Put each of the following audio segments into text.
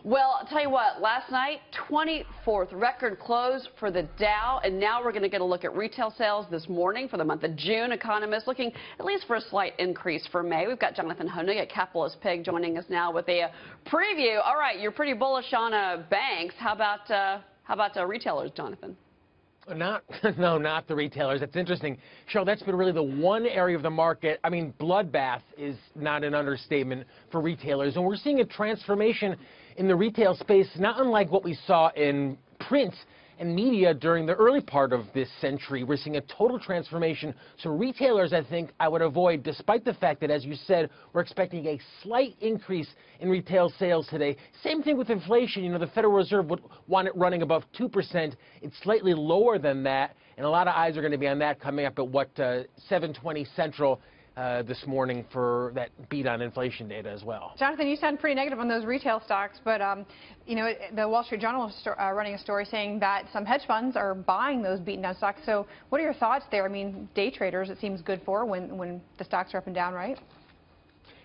Well, I'll tell you what, last night, 24th record close for the Dow, and now we're going to get a look at retail sales this morning for the month of June. Economists looking at least for a slight increase for May. We've got Jonathan Hoenig at Capitalist Pig joining us now with a preview. All right, you're pretty bullish on banks. How about retailers, Jonathan? No, not the retailers. That's interesting. Cheryl, that's been really the one area of the market. I mean, bloodbath is not an understatement for retailers. And we're seeing a transformation in the retail space, not unlike what we saw in print and media during the early part of this century. We're seeing a total transformation. So retailers, I think, I would avoid, despite the fact that, as you said, we're expecting a slight increase in retail sales today. Same thing with inflation. You know, the Federal Reserve would want it running above 2%. It's slightly lower than that, and a lot of eyes are going to be on that coming up at 7:20 Central this morning for that beat on inflation data as well. Jonathan, you sound pretty negative on those retail stocks, but you know, the Wall Street Journal is running a story saying that some hedge funds are buying those beaten down stocks. So what are your thoughts there? I mean, day traders it seems good for when the stocks are up and down, right?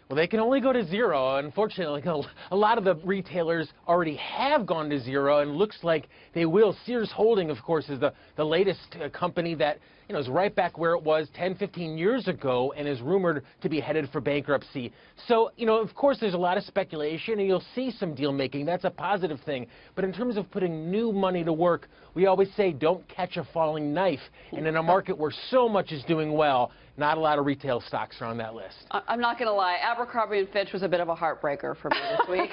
Well, they can only go to zero. Unfortunately, a lot of the retailers already have gone to zero, and looks like they will. Sears Holding, of course, is the latest company that, you know, is right back where it was 10, 15 years ago and is rumored to be headed for bankruptcy. So, you know, of course, there's a lot of speculation, and you'll see some deal making. That's a positive thing. But in terms of putting new money to work, we always say don't catch a falling knife. And in a market where so much is doing well, not a lot of retail stocks are on that list. I'm not going to lie. Abercrombie & Fitch was a bit of a heartbreaker for me this week.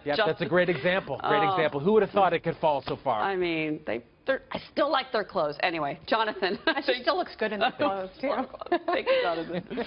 Yep, that's a great example. Great example. Who would have thought it could fall so far? I mean, I still like their clothes. Anyway, Jonathan. She still looks good in the clothes, too. Thank you, Jonathan.